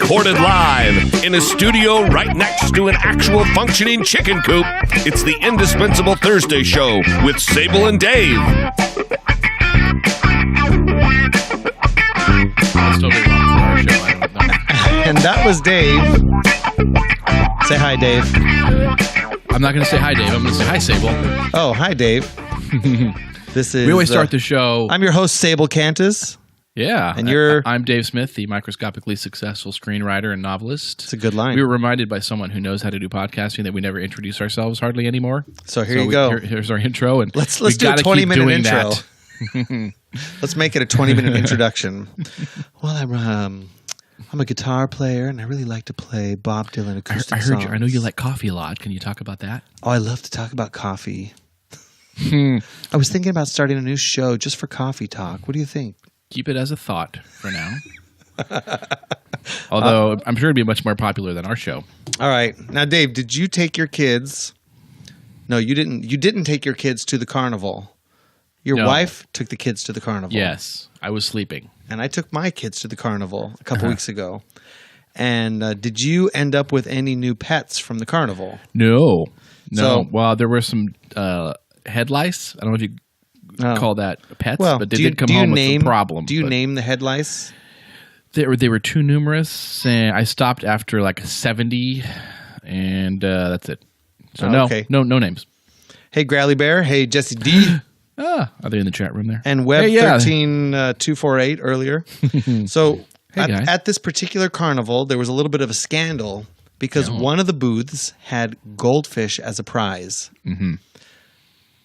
Recorded live in a studio right next to an actual functioning chicken coop, it's the Indispensable Thursday Show with Sable and Dave. That's totally wrong for our show. I don't know. And that was Dave. Say hi, Dave. I'm not going to say hi, Dave. I'm going to say hi, Sable. Oh, hi, Dave. This is. We always start the show. I'm your host, Sable Cantus. Yeah. And you're. I'm Dave Smith, the microscopically successful screenwriter and novelist. It's a good line. We were reminded by someone who knows how to do podcasting that we never introduce ourselves hardly anymore. So here you go. Here's our intro. And let's do a 20-minute intro. That. Let's make it a 20-minute introduction. Well, I'm a guitar player, and I really like to play Bob Dylan acoustic songs. I know you like coffee a lot. Can you talk about that? Oh, I love to talk about coffee. I was thinking about starting a new show just for coffee talk. What do you think? Keep it as a thought for now. Although I'm sure it'd be much more popular than our show. All right. Now, Dave, did you take your kids? No, you didn't. You didn't take your kids to the carnival. Your wife took the kids to the carnival. Yes. I was sleeping. And I took my kids to the carnival a couple weeks ago. And did you end up with any new pets from the carnival? No. So, well, there were some head lice. I don't know if you call that pets, but they did come home with some problem. Do you name the head lice? They were too numerous, and I stopped after like 70, and that's it. So no names. Hey, Growly Bear. Hey, Jesse D. Are they in the chat room there? And Web13248 earlier. So at this particular carnival, there was a little bit of a scandal because one of the booths had goldfish as a prize. Mm-hmm.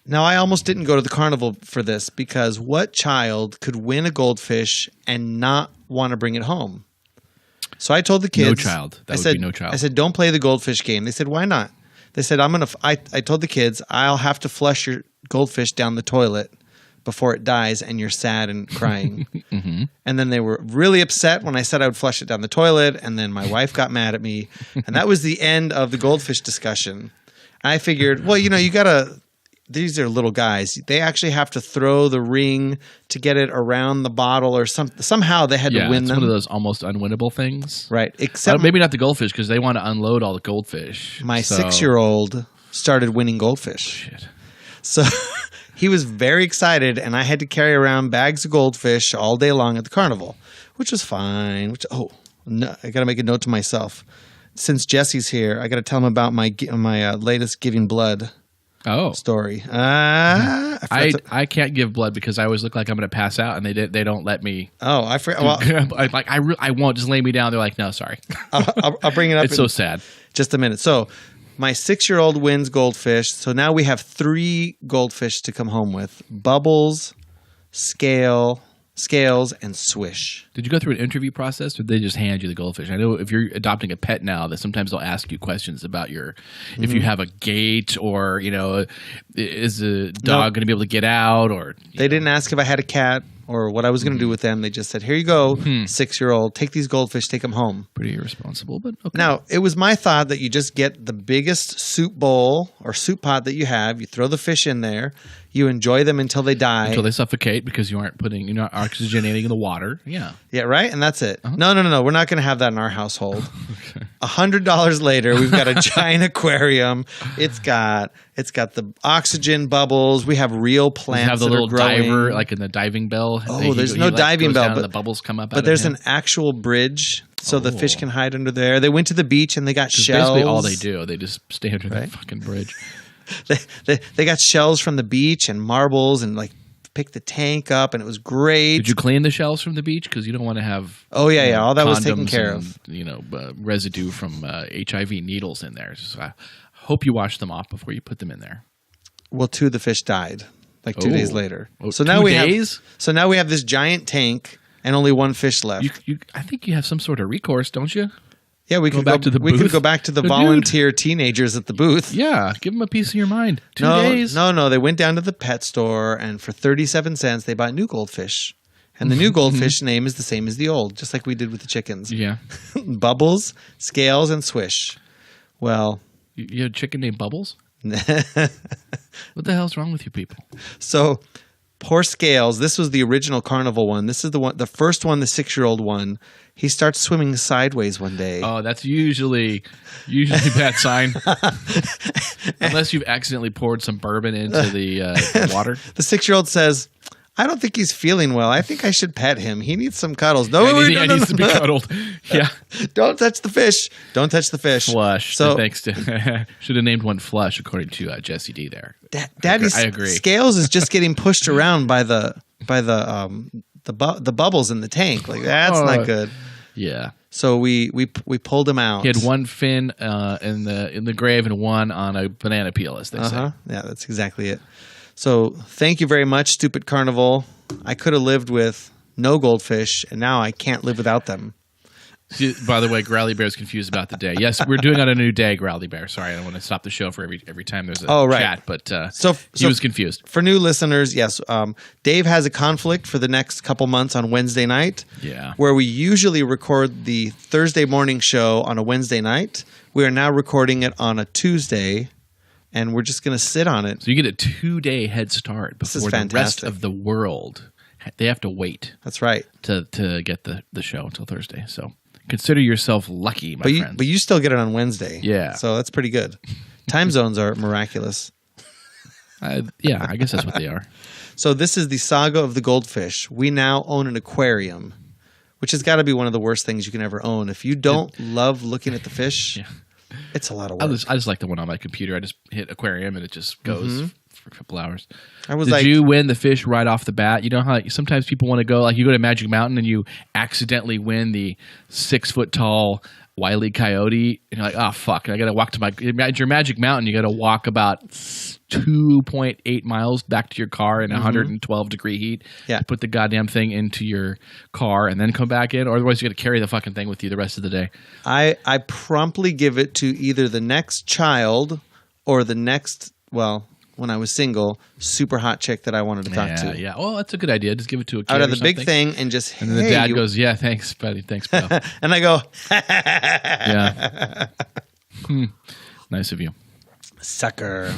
Now, I almost didn't go to the carnival for this because what child could win a goldfish and not want to bring it home? So I told the kids. No child. That would be no child. I said, don't play the goldfish game. They said, why not? They said, I told the kids, I'll have to flush your goldfish down the toilet before it dies and you're sad and crying. Mm-hmm. And then they were really upset when I said I would flush it down the toilet. And then my wife got mad at me. And that was the end of the goldfish discussion. I figured, well, you got to. These are little guys. They actually have to throw the ring to get it around the bottle or somehow they had to win them. It's one of those almost unwinnable things. Right. Except maybe not the goldfish because they want to unload all the goldfish. My 6-year-old started winning goldfish. Shit. So he was very excited and I had to carry around bags of goldfish all day long at the carnival, which was fine. No, I got to make a note to myself. Since Jesse's here, I got to tell him about my latest giving blood. Story. I can't give blood because I always look like I'm going to pass out, and they don't let me. Oh, I forgot. Well, I won't. Just lay me down. They're like, no, sorry. I'll bring it up. It's so sad. Just a minute. So my 6-year-old wins goldfish. So now we have 3 goldfish to come home with: Bubbles, Scales, and Swish. Did you go through an interview process, or did they just hand you the goldfish? I know if you're adopting a pet now, that sometimes they'll ask you questions about if you have a gate, or is the dog going to be able to get out, or they didn't ask if I had a cat or what I was going to do with them. They just said, "Here you go, 6-year-old. Take these goldfish, take them home." Pretty irresponsible, but okay. Now it was my thought that you just get the biggest soup bowl or soup pot that you have. You throw the fish in there. You enjoy them until they die. Until they suffocate because you're not oxygenating the water. Yeah. Yeah, right? And that's it. Uh-huh. No. We're not going to have that in our household. Okay. $100 later, we've got a giant aquarium. It's got the oxygen bubbles. We have real plants. Have the little diver, like in the diving bell. There's no diving bell. But the bubbles come up. But there's an actual bridge so the fish can hide under there. They went to the beach and they got shells. Basically all they do. They just stay under the fucking bridge. They got shells from the beach and marbles and picked the tank up and it was great. Did you clean the shells from the beach? Because you don't want to have all that was taken care of. Residue from HIV needles in there. So I hope you wash them off before you put them in there. Well, 2 of the fish died 2 days later. So now we have this giant tank and only 1 fish left. I think you have some sort of recourse, don't you? Yeah, we could go back to the volunteer teenagers at the booth. Yeah, give them a piece of your mind. 2 days. No. They went down to the pet store, and for 37 cents, they bought new goldfish. And the new goldfish name is the same as the old, just like we did with the chickens. Yeah. Bubbles, Scales, and Swish. Well. You had a chicken named Bubbles? What the hell's wrong with you people? So Poor Scales. This was the original carnival one. This is the first one, the 6-year-old one. He starts swimming sideways one day. Oh, that's usually a bad sign. Unless you've accidentally poured some bourbon into the water. The 6-year-old says, I don't think he's feeling well. I think I should pet him. He needs some cuddles. No, He needs to be cuddled. Yeah. Don't touch the fish. Don't touch the fish. Flush. So Thanks to should have named one Flush according to Jesse D there. Daddy's I agree. Scales is just getting pushed around by the bubbles in the tank. Like that's not good. Yeah. So we pulled him out. He had one fin in the grave and one on a banana peel, as they say. Yeah, that's exactly it. So thank you very much, Stupid Carnival. I could have lived with no goldfish, and now I can't live without them. By the way, Growly Bear's confused about the day. Yes, we're doing on a new day, Growly Bear. Sorry, I don't want to stop the show for every time there's a chat, but he was confused. For new listeners, yes, Dave has a conflict for the next couple months on Wednesday night. Yeah. Where we usually record the Thursday morning show on a Wednesday night. We are now recording it on a Tuesday, and we're just going to sit on it. So you get a 2-day head start before the rest of the world. They have to wait. That's right. To get the show until Thursday. So consider yourself lucky, my friends. But you still get it on Wednesday. Yeah. So that's pretty good. Time zones are miraculous. Yeah, I guess that's what they are. So this is the saga of the goldfish. We now own an aquarium, which has got to be one of the worst things you can ever own. If you don't love looking at the fish, it's a lot of work. I just like the one on my computer. I just hit aquarium and it just goes for a couple hours. Did you win the fish right off the bat? You know how sometimes people want to go, like you go to Magic Mountain and you accidentally win the 6-foot tall Wile E. Coyote, and you're like, oh fuck, I got to walk to your Magic Mountain. You got to walk about 2.8 miles back to your car in 112 degree heat. Yeah, put the goddamn thing into your car and then come back in, or otherwise you got to carry the fucking thing with you the rest of the day. I promptly give it to either the next child or the next, well, when I was single, super hot chick that I wanted to talk to. Yeah, well, that's a good idea. Just give it to a kid. Out of the big thing and just, and then the dad goes, yeah, thanks, buddy. Thanks, pal. And I go, yeah. Nice of you. Sucker.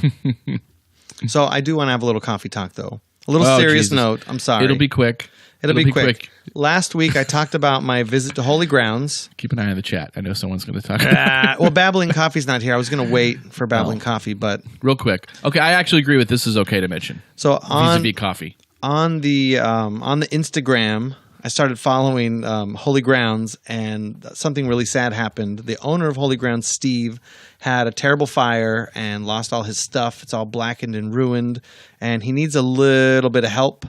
So I do want to have a little coffee talk, though. A little serious note. I'm sorry. It'll be quick. It'll be quick. Last week, I talked about my visit to Holy Grounds. Keep an eye on the chat. I know someone's going to talk. Well, Babbling Coffee's not here. I was going to wait for Babbling Coffee, but real quick. Okay, I actually agree with this is okay to mention. So vis-a-vis coffee on the Instagram, I started following Holy Grounds, and something really sad happened. The owner of Holy Grounds, Steve, had a terrible fire and lost all his stuff. It's all blackened and ruined, and he needs a little bit of help.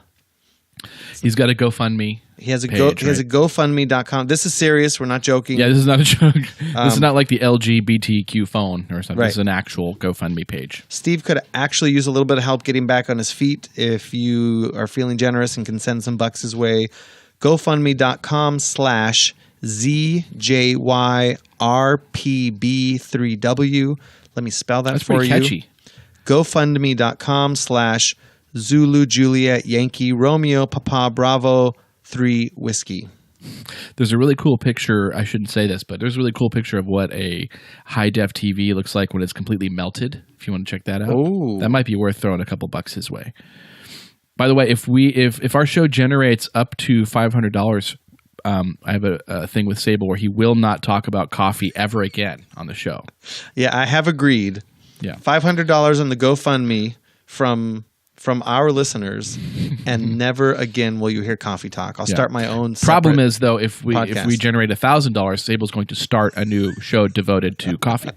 He's got a GoFundMe. He has a GoFundMe.com. This is serious. We're not joking. Yeah, this is not a joke. This is not like the LGBTQ phone or something. Right. This is an actual GoFundMe page. Steve could actually use a little bit of help getting back on his feet. If you are feeling generous and can send some bucks his way, GoFundMe.com/ZJYRPB3W. Let me spell that for you. That's pretty catchy. GoFundMe.com/Zulu Juliet Yankee Romeo Papa Bravo 3 Whiskey. There's a really cool picture. I shouldn't say this, but there's a really cool picture of what a high-def TV looks like when it's completely melted. If you want to check that out, that might be worth throwing a couple bucks his way. By the way, if our show generates up to $500, I have a thing with Sable where he will not talk about coffee ever again on the show. Yeah, I have agreed. Yeah, $500 on the GoFundMe from our listeners, and never again will you hear coffee talk. I'll start my own. Problem is though, if we podcast. generate $1,000, Sable's going to start a new show devoted to coffee,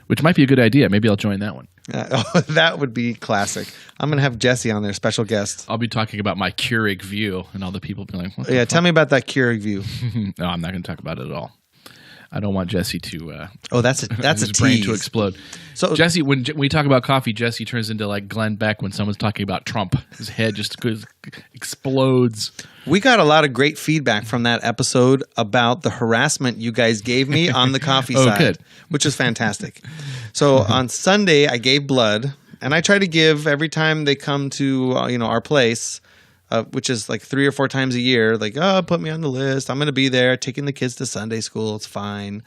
which might be a good idea. Maybe I'll join that one. That would be classic. I'm going to have Jesse on there, special guest. I'll be talking about my Keurig view, and all the people be like, "Yeah, tell me about that Keurig view." No, I'm not going to talk about it at all. I don't want Jesse to. That's a his tease. brain to explode. So Jesse, when we talk about coffee, Jesse turns into like Glenn Beck when someone's talking about Trump. His head just explodes. We got a lot of great feedback from that episode about the harassment you guys gave me on the coffee side, good. Which is fantastic. So on Sunday, I gave blood, and I try to give every time they come to our place. Which is like 3 or 4 times a year, like, oh, put me on the list. I'm going to be there taking the kids to Sunday school. It's fine.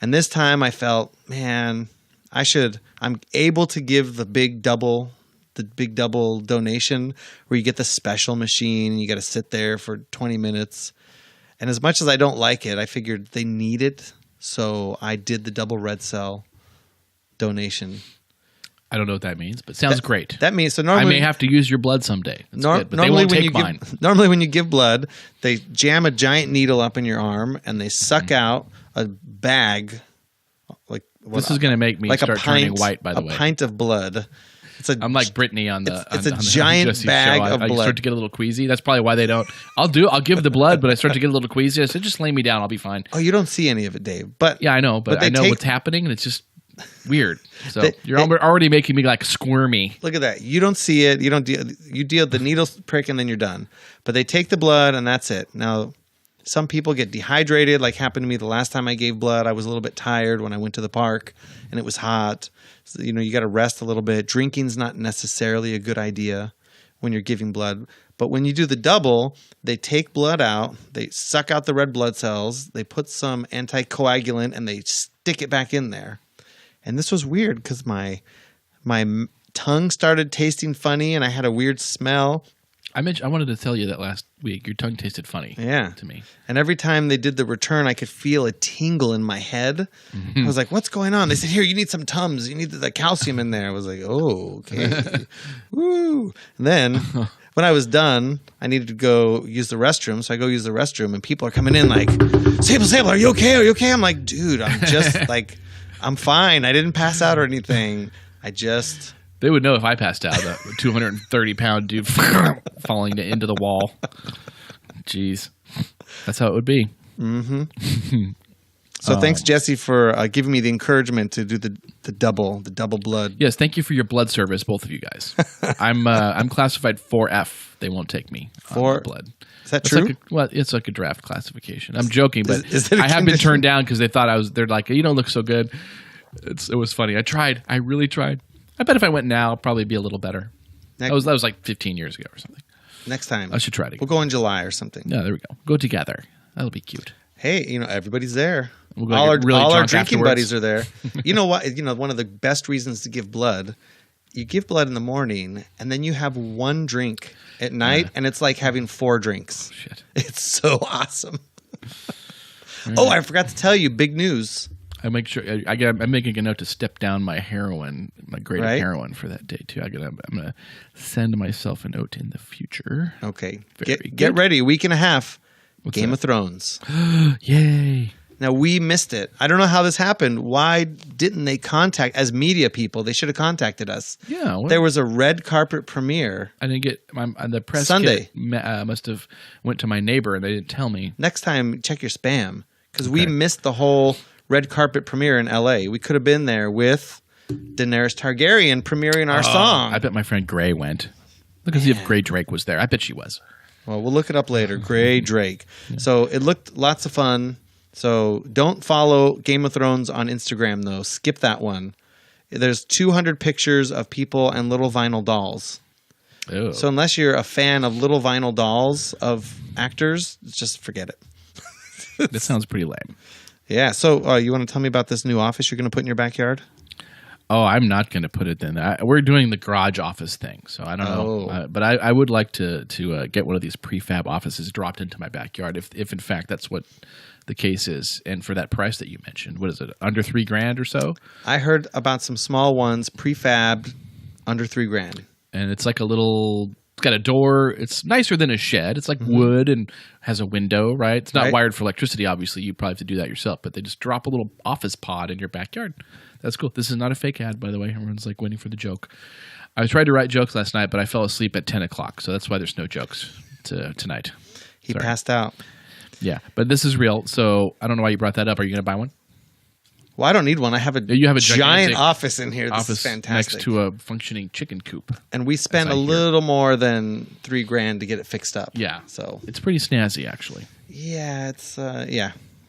And this time I felt, man, I'm able to give the big double the big double donation where you get the special machine and you got to sit there for 20 minutes. And as much as I don't like it, I figured they need it. So I did the double red cell donation. I don't know what that means, but sounds great. That means so I normally may have to use your blood someday. That's good, but they won't take mine. Normally when you give blood, they jam a giant needle up in your arm and they suck out a bag. Like this is going to make me like start turning white. By the way, a pint of blood. I'm like Brittany on the. It's a on the giant Jesse bag show. of I blood. start to get a little queasy. That's probably why they don't. I'll give the blood, but I start to get a little queasy. I said, just lay me down. I'll be fine. Oh, you don't see any of it, Dave. But yeah, I know, but I know what's happening, and it's just weird. So you're already making me like squirmy. Look at that. You don't see it. You don't deal. You deal the needle prick and then you're done. But they take the blood and that's it. Now, some people get dehydrated, like happened to me the last time I gave blood. I was a little bit tired when I went to the park and it was hot. So, you got to rest a little bit. Drinking's not necessarily a good idea when you're giving blood. But when you do the double, they take blood out, they suck out the red blood cells, they put some anticoagulant and they stick it back in there. And this was weird because my tongue started tasting funny and I had a weird smell. I wanted to tell you that last week. Your tongue tasted funny to me. And every time they did the return, I could feel a tingle in my head. I was like, what's going on? They said, here, you need some Tums. You need the calcium in there. I was like, oh, okay. Woo. And then when I was done, I needed to go use the restroom. So I go use the restroom and people are coming in like, Sable, are you okay? Are you okay? I'm like, dude, I'm just like, I'm fine. I didn't pass out or anything. They would know if I passed out. A 230-pound dude falling into the wall. Jeez. That's how it would be. Mm-hmm. So thanks, Jesse, for giving me the encouragement to do the double blood. Yes, thank you for your blood service, both of you guys. I'm classified 4F. They won't take me on blood. Is that true? It's like a draft classification. I'm joking, but is I have been turned down because they thought they're like, you don't look so good. It was funny. I tried. I really tried. I bet if I went now, I'll probably be a little better. That was like 15 years ago or something. Next time. I should try to We'll go in July or something. Yeah, there we go. Go together. That'll be cute. Hey, everybody's there. We'll all our drinking afterwards. buddies are there. You know what? One of the best reasons to give blood, you give blood in the morning, and then you have one drink at night, and it's like having 4 drinks. Oh, shit. It's so awesome. Oh, I forgot to tell you, big news. I make sure I'm making a note to step down my heroin, my grade of heroin for that day too. I'm gonna send myself a note in the future. Okay, Very get ready. A week and a half. What's Game that? of Thrones. Yay! Now we missed it. I don't know how this happened. Why didn't they contact as media people? They should have contacted us. Yeah, there was a red carpet premiere. I didn't get the press Sunday. Kit, must have went to my neighbor and they didn't tell me. Next time, check your spam because we missed the whole red carpet premiere in LA. We could have been there with Daenerys Targaryen premiering our song. I bet my friend Gray went. Look and see if Gray Drake was there. I bet she was. Well, we'll look it up later. Gray Drake. Yeah. So it looked lots of fun. So don't follow Game of Thrones on Instagram, though. Skip that one. There's 200 pictures of people and little vinyl dolls. Ew. So unless you're a fan of little vinyl dolls of actors, just forget it. That sounds pretty lame. Yeah. So you want to tell me about this new office you're going to put in your backyard? Oh, I'm not going to put it in. We're doing the garage office thing, so I don't know. But I would like to get one of these prefab offices dropped into my backyard, if in fact that's what the case is. And for that price that you mentioned, what is it, under $3,000 or so? I heard about some small ones prefabbed under $3,000. And it's like it's got a door. It's nicer than a shed. It's like wood and has a window, right? It's not wired for electricity, obviously. You probably have to do that yourself. But they just drop a little office pod in your backyard. That's cool. This is not a fake ad, by the way. Everyone's like waiting for the joke. I tried to write jokes last night, but I fell asleep at 10 o'clock. So that's why there's no jokes tonight. He passed out. Yeah, but this is real. So I don't know why you brought that up. Are you going to buy one? Well, I don't need one. I have a giant office in here. This is fantastic. Next to a functioning chicken coop. And we spent a little more than $3,000 to get it fixed up. Yeah. So it's pretty snazzy, actually. Yeah, it's But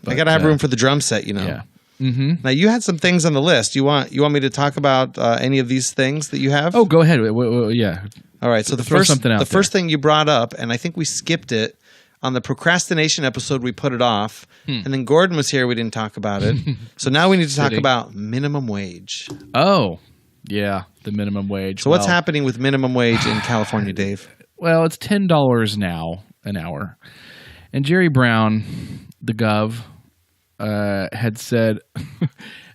I got to have room for the drum set, Yeah. Mm-hmm. Now you had some things on the list. You want me to talk about any of these things that you have? Oh, go ahead. Yeah. All right. So the first thing you brought up, and I think we skipped it on the procrastination episode. We put it off, and then Gordon was here. We didn't talk about it. So now we need to talk about minimum wage. Oh, yeah. the minimum wage. So what's happening with minimum wage in California, Dave? Well, it's $10 now an hour. And Jerry Brown, the gov, had said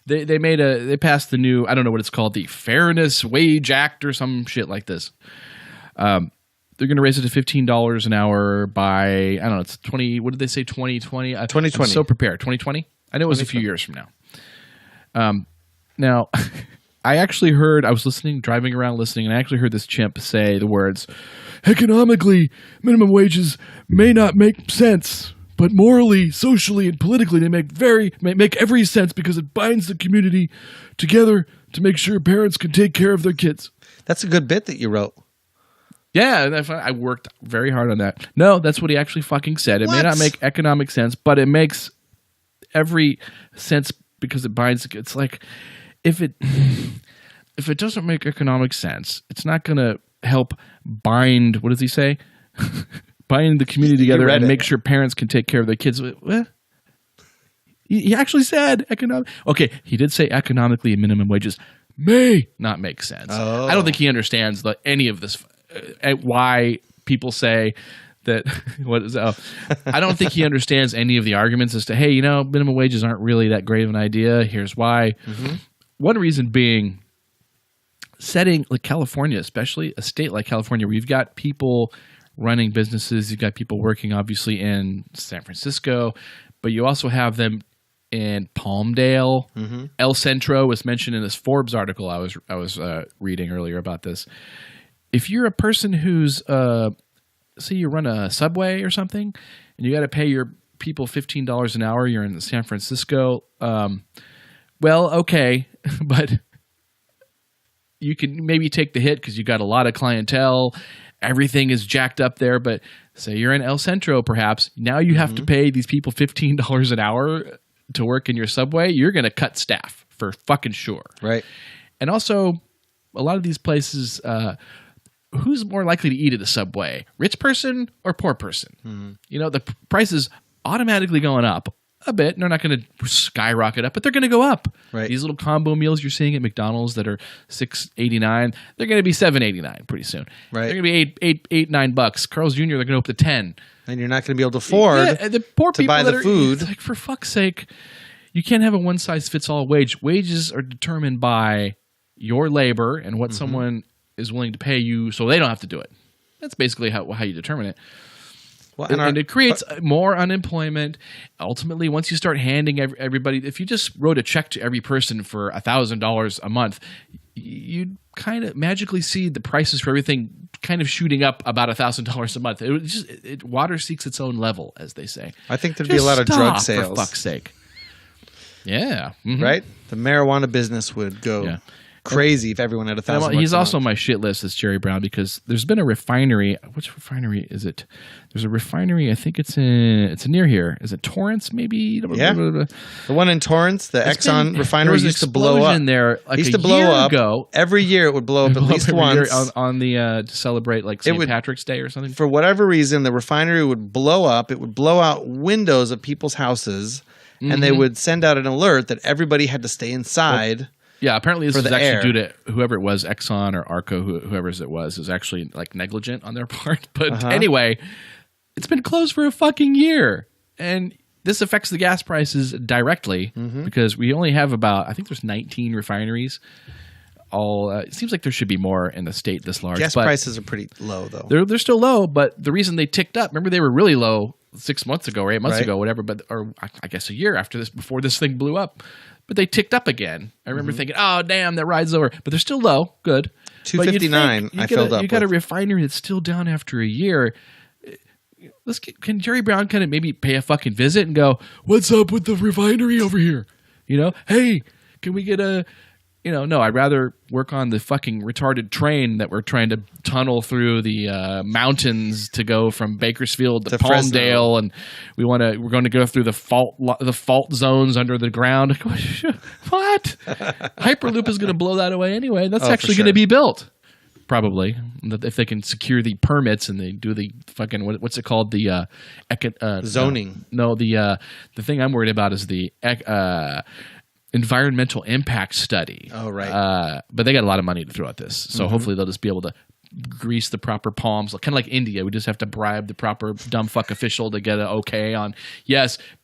they passed the new, I don't know what it's called, the Fairness Wage Act or some shit like this. They're going to raise it to $15 an hour by, I don't know, it's 20, what did they say, 2020? 2020. I'm so prepared. 2020? I know it was a few years from now. Now, I actually heard, I was driving around listening, and I actually heard this chimp say the words, economically, minimum wages may not make sense, but morally, socially, and politically, they make every sense because it binds the community together to make sure parents can take care of their kids. That's a good bit that you wrote. Yeah, I worked very hard on that. No, that's what he actually fucking said. It may not make economic sense, but it makes every sense because it binds. It's like if it doesn't make economic sense, it's not going to help bind. What does he say? Bind the community together and make sure parents can take care of their kids. What? He actually said economic. Okay, he did say economically minimum wages may not make sense. Oh. I don't think he understands any of this. Why people say that I don't think he understands any of the arguments as to, hey, minimum wages aren't really that great of an idea. Here's why. Mm-hmm. One reason being setting like California, especially a state like California, where you've got people running businesses, you've got people working obviously in San Francisco, but you also have them in Palmdale. Mm-hmm. El Centro was mentioned in this Forbes article I was reading earlier about this. If you're a person who's, say you run a Subway or something, and you got to pay your people $15 an hour, you're in San Francisco, well, okay, but you can maybe take the hit because you got a lot of clientele, everything is jacked up there, but say you're in El Centro perhaps, now you have to pay these people $15 an hour to work in your Subway, you're going to cut staff for fucking sure. Right. And also, a lot of these places, who's more likely to eat at a Subway, rich person or poor person? Mm-hmm. The price is automatically going up a bit. They're not going to skyrocket up, but they're going to go up. Right. These little combo meals you're seeing at McDonald's that are $6.89, they're going to be $7.89 pretty soon. Right. They're going to be $9. Carl's Jr. They're going to go up to $10. And you're not going to be able to afford the poor to people buy the food. Like, for fuck's sake, you can't have a one-size-fits-all wage. Wages are determined by your labor and what someone is willing to pay you so they don't have to do it. That's basically how you determine it. Well, and it creates more unemployment. Ultimately, once you start handing everybody, if you just wrote a check to every person for $1,000 a month, you'd kind of magically see the prices for everything kind of shooting up about $1,000 a month. It water seeks its own level, as they say. I think there'd be a lot of drug sales. For fuck's sake. Yeah. Mm-hmm. Right? The marijuana business would go crazy if everyone had $1,000. He's also on my shit list as Jerry Brown because there's been a refinery. Which refinery is it? There's a refinery. I think it's near here. Is it Torrance? Maybe. Yeah. The one in Torrance, the Exxon refinery used to blow up. There, like used to blow up ago. Every year it would blow up at least once on the to celebrate like St. Patrick's Day or something. For whatever reason, the refinery would blow up. It would blow out windows of people's houses, and they would send out an alert that everybody had to stay inside. Yeah, apparently this was actually due to whoever it was, Exxon or Arco, whoever it was actually like negligent on their part. But anyway, it's been closed for a fucking year. And this affects the gas prices directly because we only have I think there's 19 refineries. It seems like there should be more in a state this large. Gas prices are pretty low, though. They're still low, but the reason they ticked up, remember they were really low 6 months ago or 8 months ago, whatever, or I guess a year after this, before this thing blew up. But they ticked up again. I remember thinking, oh, damn, that ride's over. But they're still low. Good. $2.59 I filled up. You got a refinery that's still down after a year. Can Jerry Brown kind of maybe pay a fucking visit and go, what's up with the refinery over here? Hey, can we get a... no, I'd rather work on the fucking retarded train that we're trying to tunnel through the mountains to go from Bakersfield to Palmdale, and we're going to go through the fault zones under the ground. What? Hyperloop is going to blow that away anyway. That's actually going to be built, probably, if they can secure the permits and they do the fucking what's it called, the zoning. No, the thing I'm worried about is the environmental impact study. Oh, right. But they got a lot of money to throw at this, so hopefully they'll just be able to grease the proper palms, kind of like India. We just have to bribe the proper dumb fuck official to get an okay on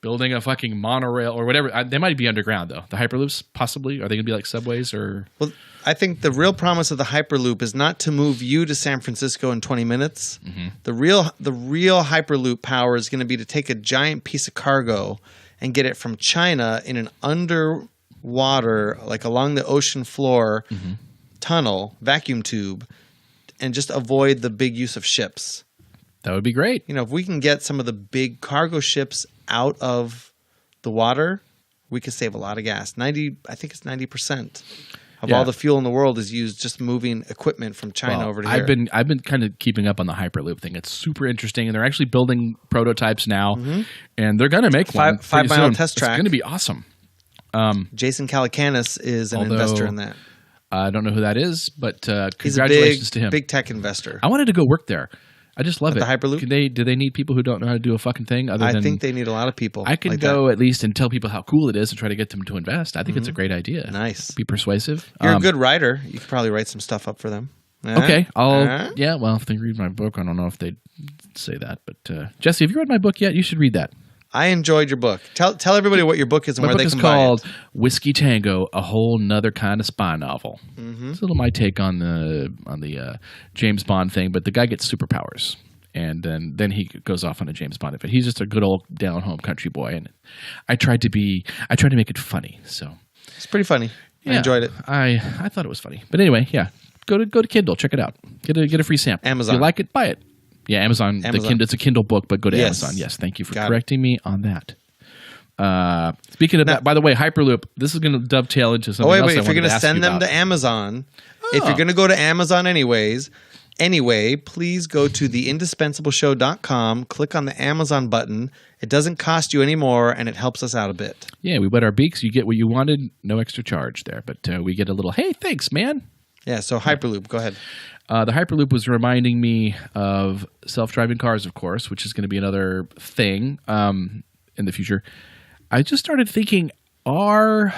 building a fucking monorail or whatever. They might be underground though. The Hyperloops possibly, are they gonna be like subways or? Well, I think the real promise of the Hyperloop is not to move you to San Francisco in 20 minutes. The real Hyperloop power is going to be to take a giant piece of cargo and get it from China in an underwater, like along the ocean floor tunnel, vacuum tube, and just avoid the big use of ships. That would be great. You know, if we can get some of the big cargo ships out of the water, we could save a lot of gas. I think it's 90% of all the fuel in the world is used just moving equipment from China over to here. I've been kind of keeping up on the Hyperloop thing. It's super interesting, and they're actually building prototypes now, and they're going to make one 5 mile soon. test track. It's going to be awesome. Jason Calacanis is an investor in that. I don't know who that is, but He's a congratulations to him. big tech investor. I wanted to go work there. I just love it. The Hyperloop? Do they need people who don't know how to do a fucking thing? I think they need a lot of people. I can like go that. at least and tell people how cool it is and try to get them to invest. I think it's a great idea. Nice. Be persuasive. You're a good writer. You could probably write some stuff up for them. Okay. Well, if they read my book, I don't know if they'd say that. But Jesse, have you read my book yet? You should read that. I enjoyed your book. Tell everybody what your book is and My where book they is can called buy it. Whiskey Tango, a whole nother kind of spy novel. It's a little my take on the James Bond thing, but the guy gets superpowers. And then he goes off on a James Bond event. He's just a good old down-home country boy, and I tried to make it funny. So It's pretty funny. I enjoyed it. I thought it was funny. But anyway, go to Kindle, check it out. Get a free sample. Amazon. If you like it, buy it. Yeah, Amazon. It's a Kindle book, but go to Yes. Amazon. Yes, thank you for Got it. correcting me on that. Speaking of that, by the way, Hyperloop. This is going to dovetail into something else. If you're going to send them to Amazon, if you're going to go to Amazon anyway, please go to theindispensable.show.com, click on the Amazon button. It doesn't cost you any more, and it helps us out a bit. Yeah, we wet our beaks. You get what you wanted. No extra charge there, but we get a little. Hey, thanks, man. Yeah. So Hyperloop, go ahead. The Hyperloop was reminding me of self-driving cars, of course, which is going to be another thing in the future. I just started thinking, are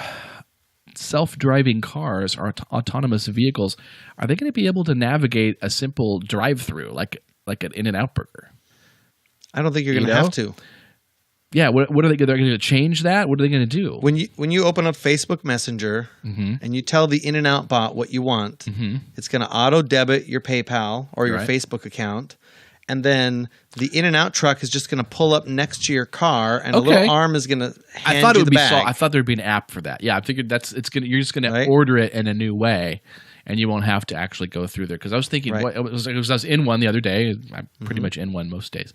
self-driving cars or autonomous vehicles, are they going to be able to navigate a simple drive-through like an In-N-Out burger? I don't think you're going to have to. Yeah, what are they? They're going to change that? What are they going to do? When you open up Facebook Messenger and you tell the In-N-Out bot what you want, it's going to auto debit your PayPal or your Facebook account, and then the In-N-Out truck is just going to pull up next to your car, and a little arm is going to hand you the bag. I thought there'd be an app for that. Yeah, I figured you're just going to order it in a new way. And you won't have to actually go through there. Because I was thinking, I was in one the other day. I'm pretty much in one most days.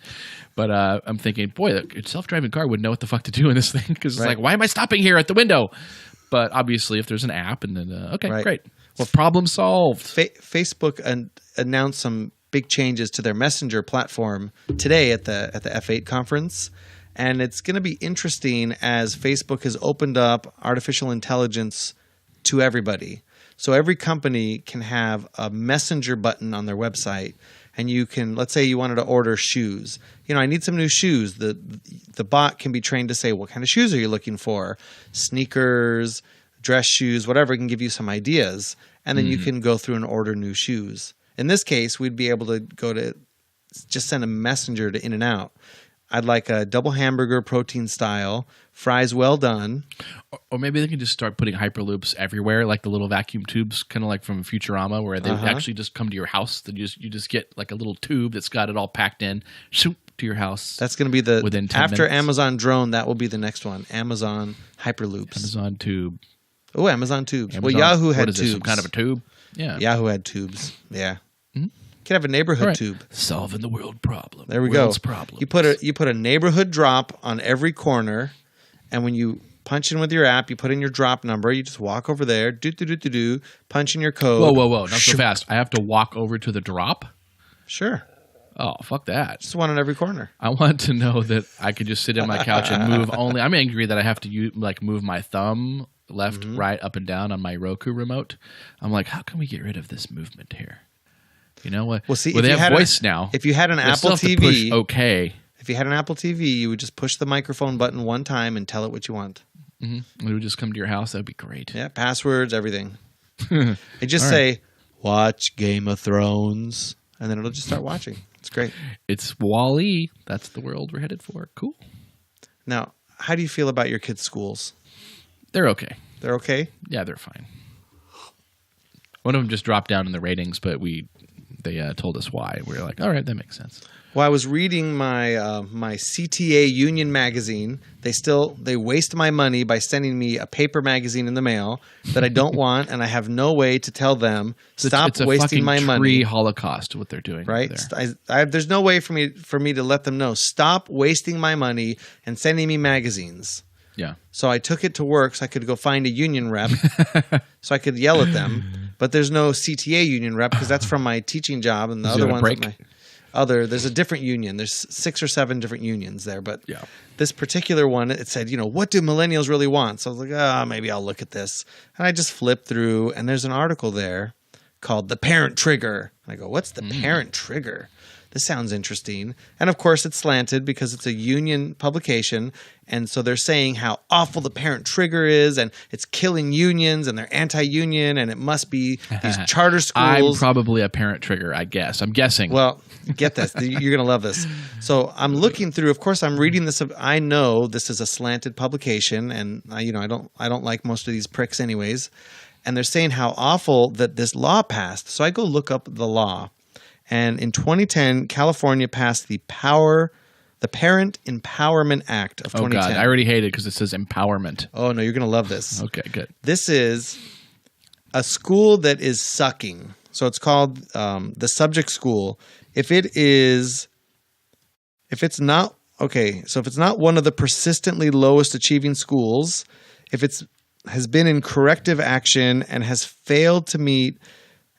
But I'm thinking, boy, a self-driving car would know what the fuck to do in this thing. Because it's like, why am I stopping here at the window? But obviously, if there's an app, and then, great. Well, problem solved. Facebook announced some big changes to their Messenger platform today at the F8 conference. And it's going to be interesting as Facebook has opened up artificial intelligence to everybody. So every company can have a messenger button on their website, and you can, let's say you wanted to order shoes. You know, I need some new shoes. The bot can be trained to say, what kind of shoes are you looking for? Sneakers, dress shoes, whatever. It can give you some ideas, and then you can go through and order new shoes. In this case, we'd be able to just send a messenger to In-N-Out. I'd like a double hamburger, protein style, fries well done. Or maybe they can just start putting Hyperloops everywhere, like the little vacuum tubes, kind of like from Futurama, where they actually just come to your house. That you just get like a little tube that's got it all packed in, shoot to your house. That's going to be within 10 after minutes. Amazon drone. That will be the next one. Amazon Hyperloops. Amazon tube. Oh, Amazon tubes. Amazon, well, Yahoo had what is tubes. This, some kind of a tube? Yeah. Yahoo had tubes. Yeah. Could have a neighborhood tube. Solving the world problem. There we World's go. Problems. You put a neighborhood drop on every corner, and when you punch in with your app, you put in your drop number. You just walk over there, punch in your code. Whoa! Not so fast. I have to walk over to the drop. Sure. Oh, fuck that. Just one on every corner. I want to know that I could just sit on my couch and move only. I'm angry that I have to move my thumb left, right, up and down on my Roku remote. I'm like, how can we get rid of this movement here? You know what? Well, see, they have voice now. If you had an They Apple still have to TV, push okay. If you had an Apple TV, you would just push the microphone button one time and tell it what you want. It would just come to your house. That'd be great. Yeah, passwords, everything. And just say, watch Game of Thrones, and then it'll just start watching. It's great. It's Wall-E. That's the world we're headed for. Cool. Now, how do you feel about your kids' schools? They're okay. They're okay? Yeah, they're fine. One of them just dropped down in the ratings, but they told us why. We were like, all right, that makes sense. Well, I was reading my my CTA union magazine. They waste my money by sending me a paper magazine in the mail that I don't want, and I have no way to tell them stop it's a wasting my fucking money. tree holocaust, what they're doing. Right? over there. There's no way for me to let them know stop wasting my money and sending me magazines. Yeah. So I took it to work so I could go find a union rep so I could yell at them. But there's no CTA union rep because that's from my teaching job, and the Is other it a one's break? at there's a different union. There's 6 or 7 different unions there, but Yeah. this particular one, it said, what do millennials really want? So I was like, maybe I'll look at this. And I just flipped through, and there's an article there called The Parent Trigger. I go, what's the Parent Trigger? This sounds interesting. And of course, it's slanted because it's a union publication. And so they're saying how awful the Parent Trigger is, and it's killing unions, and they're anti-union, and it must be these charter I'm schools. probably a parent trigger, I guess. I'm guessing. Well, get this. You're going to love this. So I'm looking through. Of course, I'm reading this. I know this is a slanted publication, and I don't like most of these pricks anyways. And they're saying how awful that this law passed. So I go look up the law. And in 2010, California passed the Parent Empowerment Act of 2010. God, I already hate it because it says empowerment. Oh, no, you're going to love this. Okay, good. This is a school that is sucking. So it's called the subject school. If it's not one of the persistently lowest achieving schools, if has been in corrective action and has failed to meet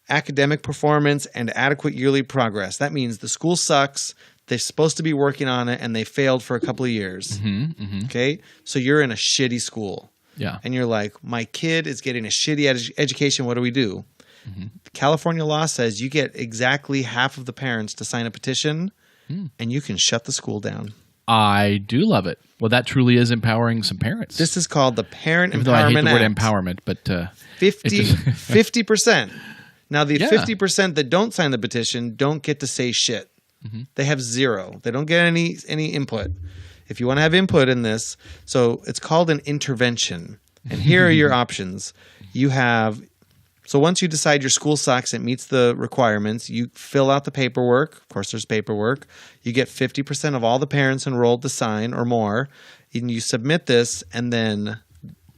academic performance and adequate yearly progress. That means the school sucks. They're supposed to be working on it, and they failed for a couple of years. Okay? So you're in a shitty school. Yeah. And you're like, my kid is getting a shitty education. What do we do? California law says you get exactly half of the parents to sign a petition, and you can shut the school down. I do love it. Well, that truly is empowering some parents. This is called the Parent Even though I hate Empowerment the word Act. empowerment, but 50%. Now, the Yeah. 50% that don't sign the petition don't get to say shit. They have 0. They don't get any input. If you want to have input in this, so it's called an intervention. And here are your options. So once you decide your school sucks, it meets the requirements, you fill out the paperwork. Of course, there's paperwork. You get 50% of all the parents enrolled to sign or more. And you submit this, and then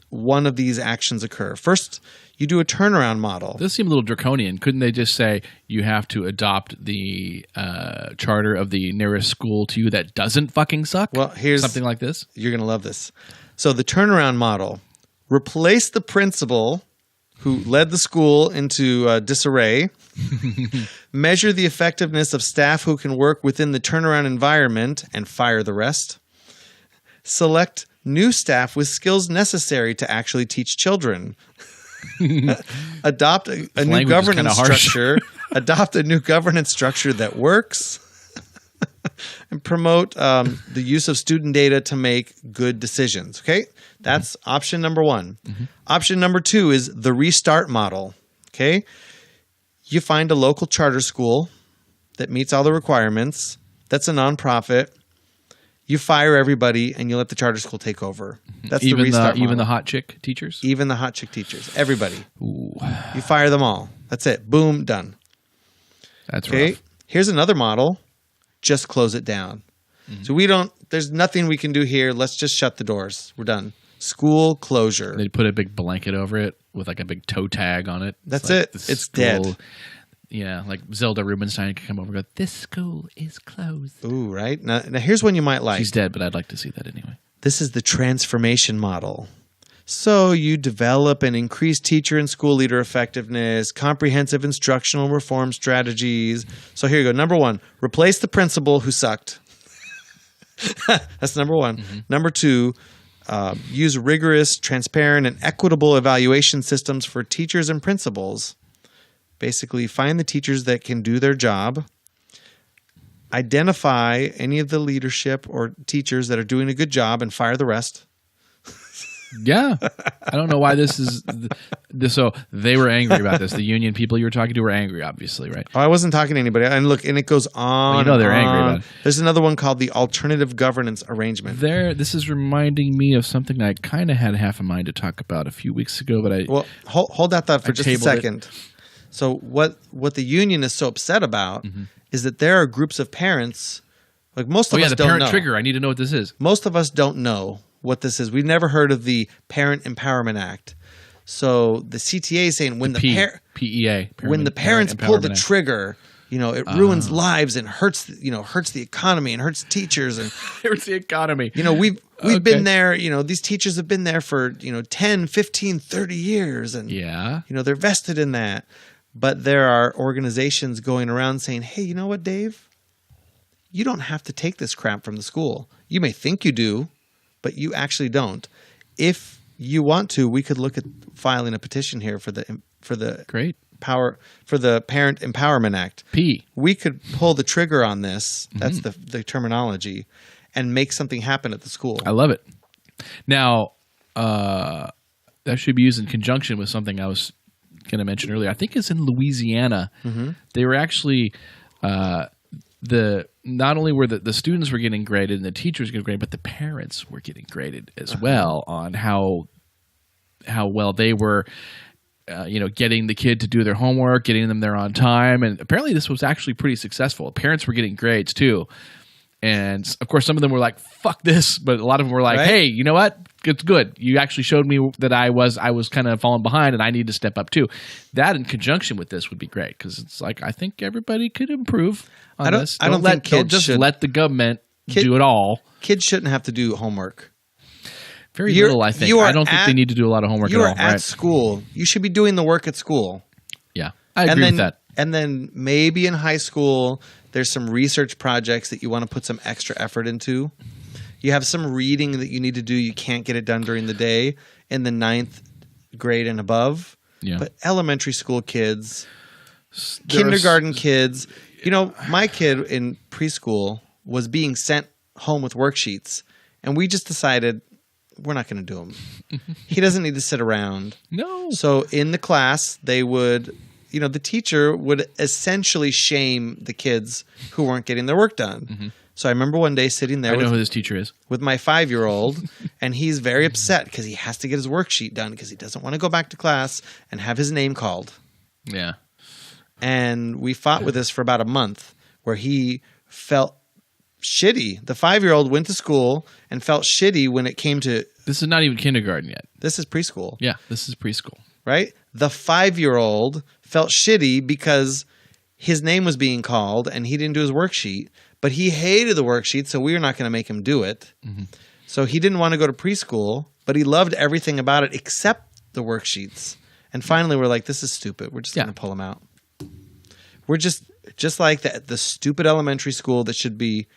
one of these actions occur. First, you do a turnaround model. this seems a little draconian. Couldn't they just say you have to adopt the charter of the nearest school to you that doesn't fucking suck? Well, here's something like this. You're going to love this. So the turnaround model, replace the principal who led the school into disarray, measure the effectiveness of staff who can work within the turnaround environment and fire the rest, select new staff with skills necessary to actually teach children, adopt a new language is governance kinda harsh. structure, adopt a new governance structure that works, and promote the use of student data to make good decisions. Okay, that's option number 1. Option number 2 is the restart model. Okay, you find a local charter school that meets all the requirements. That's a nonprofit. You fire everybody and you let the charter school take over. That's the restart model. Even the hot chick teachers. Even the hot chick teachers. Everybody. Ooh, You fire them all. That's it. Boom, done. that's Okay. rough. Here's another model. Just close it down. So there's nothing we can do here. Let's just shut the doors. We're done. School closure. They'd put a big blanket over it with like a big toe tag on it. That's like it. the It's school- dead. Yeah, like Zelda Rubinstein could come over and go, this school is closed. Ooh, right? Now here's one you might like. She's dead, but I'd like to see that anyway. This is the transformation model. So you develop and increase teacher and school leader effectiveness, comprehensive instructional reform strategies. So here you go. Number 1, replace the principal who sucked. That's number 1. Number 2, use rigorous, transparent, and equitable evaluation systems for teachers and principals. Basically, find the teachers that can do their job. Identify any of the leadership or teachers that are doing a good job and fire the rest. Yeah. I don't know why this is this. So they were angry about this. The union people you were talking to were angry, obviously, right? Oh, I wasn't talking to anybody. And look, and it goes on. Well, you know they're and angry on. about it. There's another one called the Alternative Governance Arrangement. This is reminding me of something I kind of had half a mind to talk about a few weeks ago, but I Well, hold that thought for just a tabled it. second. So what the union is so upset about Mm-hmm. is that there are groups of parents, like most of us the don't parent know. trigger. I need to know what this is. Most of us don't know what this is. We've never heard of the Parent Empowerment Act. So the CTA is saying when the PEA. when the parents pull the trigger, it ruins lives and hurts the economy and hurts teachers and Here's the economy. we've Okay. been there, these teachers have been there for 10, 15, 30 years and Yeah. they're vested in that. But there are organizations going around saying, "Hey, you know what, Dave? You don't have to take this crap from the school. You may think you do, but you actually don't. If you want to, we could look at filing a petition here for the Great. Parent Empowerment Act. We could pull the trigger on this. That's the terminology, and make something happen at the school." I love it. Now, that should be used in conjunction with something I was going to mention earlier. I think it's in Louisiana. They were actually not only were the students were getting graded and the teachers getting graded, but the parents were getting graded as well on how well they were. Getting the kid to do their homework, getting them there on time, and apparently this was actually pretty successful. Parents were getting grades too. And of course, some of them were like, "Fuck this," but a lot of them were like, Right. "Hey, you know what? It's good. You actually showed me that I was kind of falling behind, and I need to step up too." That in conjunction with this would be great because it's like I think everybody could improve on this. I don't think kids don't just should- let the government do it all. Kids shouldn't have to do homework. Very You're- little, I think. you are I don't think at- they need to do a lot of homework You at are all. at Right? school. You should be doing the work at school. Yeah, I agree with that. And then maybe in high school, there's some research projects that you want to put some extra effort into. You have some reading that you need to do. You can't get it done during the day in the 9th grade and above. Yeah. But elementary school kids, There are kindergarten kids, my kid in preschool was being sent home with worksheets. And we just decided we're not going to do them. He doesn't need to sit around. No. So in the class, they would, the teacher would essentially shame the kids who weren't getting their work done. So I remember one day sitting there I know who this teacher is. with my 5-year-old, and he's very upset because he has to get his worksheet done because he doesn't want to go back to class and have his name called. Yeah. And we fought with this for about a month where he felt shitty. The 5-year-old went to school and felt shitty when it came to, This is not even kindergarten yet. this is preschool. Yeah, this is preschool. Right? The 5-year-old felt shitty because his name was being called and he didn't do his worksheet, but he hated the worksheet, so we were not going to make him do it. So he didn't want to go to preschool, but he loved everything about it except the worksheets. And finally, we're like, this is stupid. We're just going to pull him out. We're just like the stupid elementary school that should be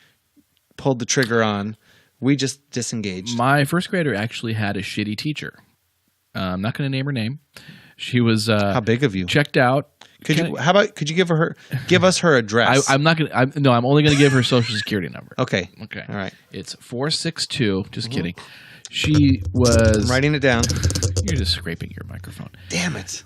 pulled the trigger on. We just disengaged. My first grader actually had a shitty teacher. I'm not going to name her name. She was How big of you? checked out. Could you give us her address? I'm not going to. No, I'm only going to give her social security number. Okay. Okay. All right. It's 462. Just kidding. She was. I'm writing it down. You're just scraping your microphone. Damn it.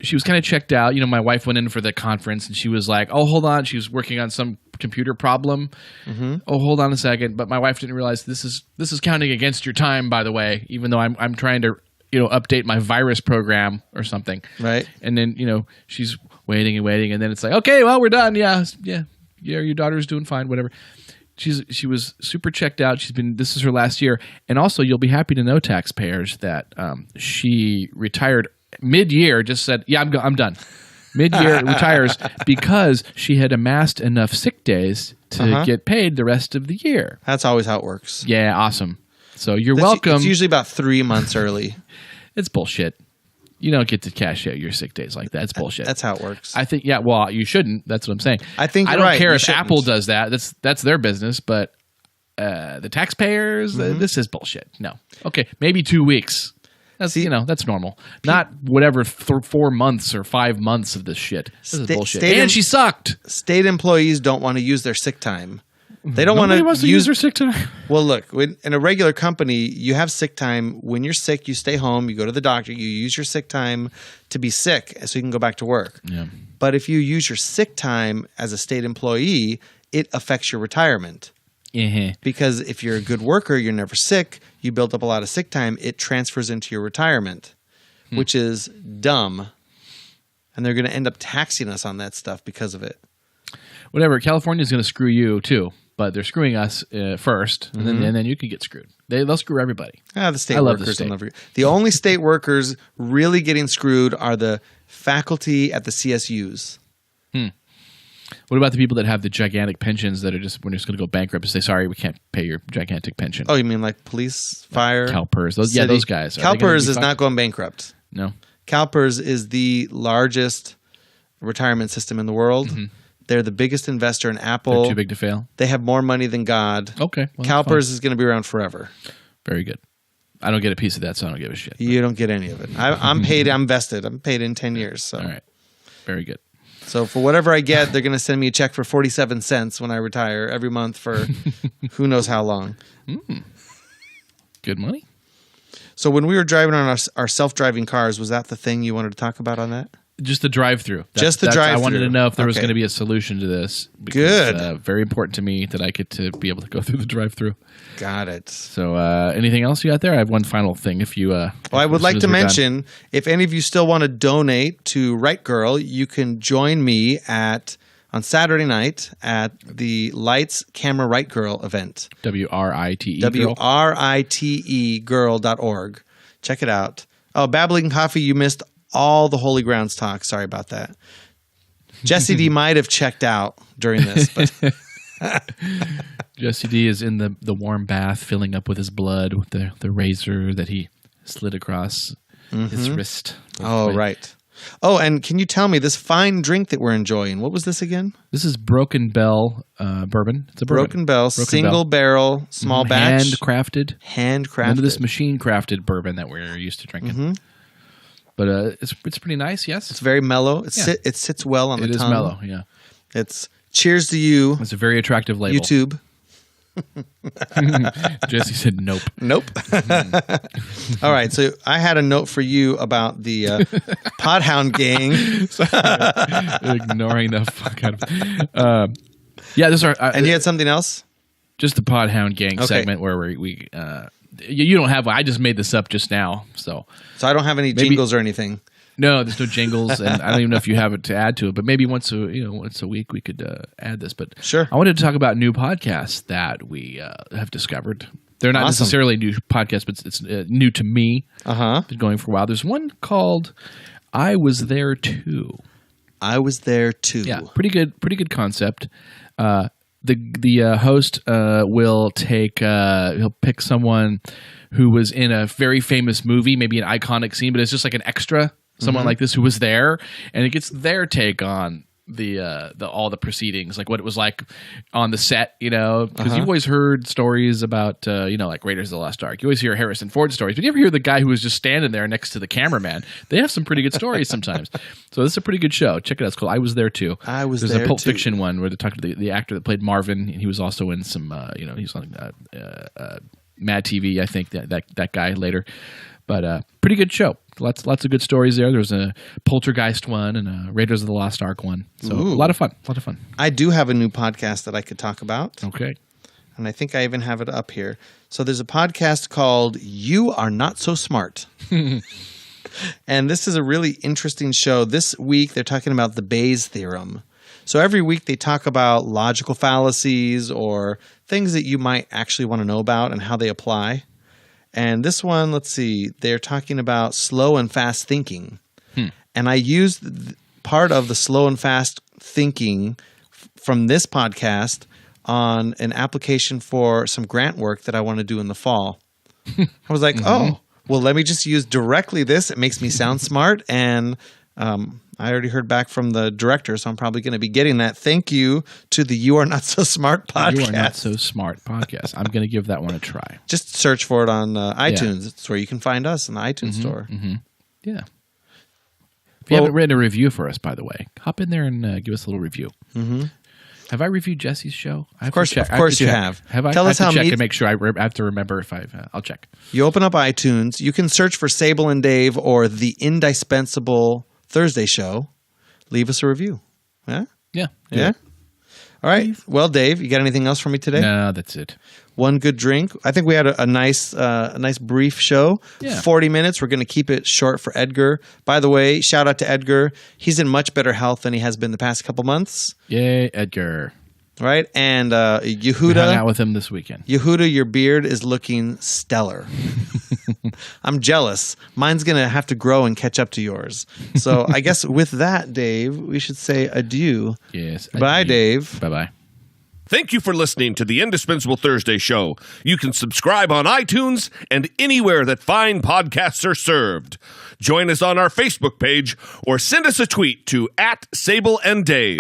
She was kind of checked out. My wife went in for the conference and she was like, "Oh, hold on." She was working on some computer problem. Oh, hold on a second. But my wife didn't realize this is counting against your time, by the way, even though I'm trying to update my virus program or something. Right. And then, she's waiting and waiting. And then it's like, okay, well, we're done. Yeah. Your daughter's doing fine, whatever. She was super checked out. This is her last year. And also you'll be happy to know, taxpayers, that she retired mid-year, just said, yeah, I'm done. Mid-year retires because she had amassed enough sick days to get paid the rest of the year. That's always how it works. Yeah. Awesome. So you're welcome. It's usually about 3 months early. It's bullshit. You don't get to cash out your sick days like that. It's bullshit. That's how it works. I think, well, you shouldn't. That's what I'm saying. I think I you're don't right. care You if shouldn't. Apple does that. That's their business. But the taxpayers, this is bullshit. No. Okay, maybe 2 weeks. That's that's normal. Not whatever 4 months or 5 months of this shit. This is bullshit. And she sucked. State employees don't want to use their sick time. They don't want Nobody wants to use their sick time. Well, look, in a regular company, you have sick time. When you're sick, you stay home, you go to the doctor, you use your sick time to be sick so you can go back to work. Yeah. But if you use your sick time as a state employee, it affects your retirement. Because if you're a good worker, you're never sick, you build up a lot of sick time, it transfers into your retirement, which is dumb. And they're going to end up taxing us on that stuff because of it. Whatever. California's going to screw you too, but they're screwing us first, and then you can get screwed. They'll screw everybody. The state I love workers. the state. Will never, the only state workers really getting screwed are the faculty at the CSUs. What about the people that have the gigantic pensions that are we're just going to go bankrupt and say, sorry, we can't pay your gigantic pension? Oh, you mean like police, fire? CalPERS. Those guys. CalPERS is not going bankrupt. No. CalPERS is the largest retirement system in the world. They're the biggest investor in Apple. They're too big to fail? They have more money than God. Okay. Well, CalPERS is going to be around forever. Very good. I don't get a piece of that, so I don't give a shit. You don't get any of it. I'm paid. I'm vested. I'm paid in 10 years. So. All right. Very good. So for whatever I get, they're going to send me a check for 47 cents when I retire every month for who knows how long. Good money. So when we were driving on our self-driving cars, was that the thing you wanted to talk about on that? Just the drive-through. Just the drive-through. I wanted to know if there was Okay. going to be a solution to this. Because, Good. Very important to me that I get to be able to go through the drive-through. Got it. So anything else you got there? I have one final thing. If you, Well, I would like to mention, if any of you still want to donate to Right Girl, you can join me on Saturday night at the Lights Camera Right Girl event. WRITE. WRITE girl.org. Check it out. Oh, Babbling Coffee, you missed all the Holy Grounds talk. Sorry about that. Jesse D might have checked out during this, but Jesse D is in the warm bath, filling up with his blood with the razor that he slid across his wrist. oh, right. Oh, and can you tell me this fine drink that we're enjoying? What was this again? This is Broken Bell bourbon. It's a bourbon. Broken Bell, single barrel, small batch, handcrafted. handcrafted. None of this machine crafted bourbon that we're used to drinking. But it's pretty nice. Yes, It's very mellow. It Yeah. sits well on the it is tongue. mellow. Yeah, It's cheers to you, it's a very attractive label. YouTube. Jesse said nope. Nope. All right. So I had a note for you about the Podhound gang. Ignoring the fuck out of. Yeah, this is our. And you had something else? Just the Podhound Gang Okay. segment where we you don't have one. I just made this up just now. So So I don't have any jingles or anything. no, there's no jingles, and I don't even know if you have it to add to it. But maybe once a week we could add this. But Sure. I wanted to talk about new podcasts that we have discovered. They're not Awesome. necessarily new podcasts, but it's new to me. Uh-huh. Been going for a while. There's one called "I Was There Too." I was there too. Yeah, pretty good concept. The host will take he'll pick someone who was in a very famous movie, maybe an iconic scene, but it's just like an extra, someone like this who was there, and it gets their take on the all the proceedings, like what it was like on the set, because you've always heard stories about like Raiders of the Lost Ark. You always hear Harrison Ford stories, but you ever hear the guy who was just standing there next to the cameraman? They have some pretty good stories sometimes. So this is a pretty good show. Check it out. It's cool. I was there too. There's There's a Pulp Fiction one where they talked to the actor that played Marvin, and he was also in some he was on Mad TV, I think that guy later. But pretty good show. Lots of good stories there. There's a Poltergeist one and a Raiders of the Lost Ark one. So Ooh. a lot of fun. I do have a new podcast that I could talk about. Okay. And I think I even have it up here. So there's a podcast called You Are Not So Smart. And this is a really interesting show. This week they're talking about the Bayes theorem. So every week they talk about logical fallacies or things that you might actually want to know about and how they apply. And this one, let's see, they're talking about slow and fast thinking. And I used part of the slow and fast thinking from this podcast on an application for some grant work that I want to do in the fall. I was like, oh, well, let me just use directly this. It makes me sound smart. And I already heard back from the director, so I'm probably going to be getting that. Thank you to the You Are Not So Smart podcast. You Are Not So Smart podcast. I'm going to give that one a try. Just search for it on iTunes. It's where you can find us in the iTunes store. Yeah. If you haven't written a review for us, by the way, hop in there and give us a little review. Have I reviewed Jesse's show? Of course you have. Have I? Tell I us have how to check meat- and make sure I have to remember if I'll check. You open up iTunes. You can search for Sable and Dave or the Indispensable Thursday Show. Leave us a review. Yeah? Yeah. Yeah? All right. Well, Dave, you got anything else for me today? No, that's it. One good drink. I think we had a nice brief show. Yeah. 40 minutes. We're going to keep it short for Edgar. By the way, shout out to Edgar. He's in much better health than he has been the past couple months. Yay, Edgar. Right? And We hung Yehuda. out with him this weekend. Yehuda, your beard is looking stellar. I'm jealous. Mine's going to have to grow and catch up to yours. So I guess with that, Dave, we should say adieu. Yes. Bye, Dave. Bye-bye. Thank you for listening to the Indispensable Thursday Show. You can subscribe on iTunes and anywhere that fine podcasts are served. Join us on our Facebook page or send us a tweet to @SableandDave.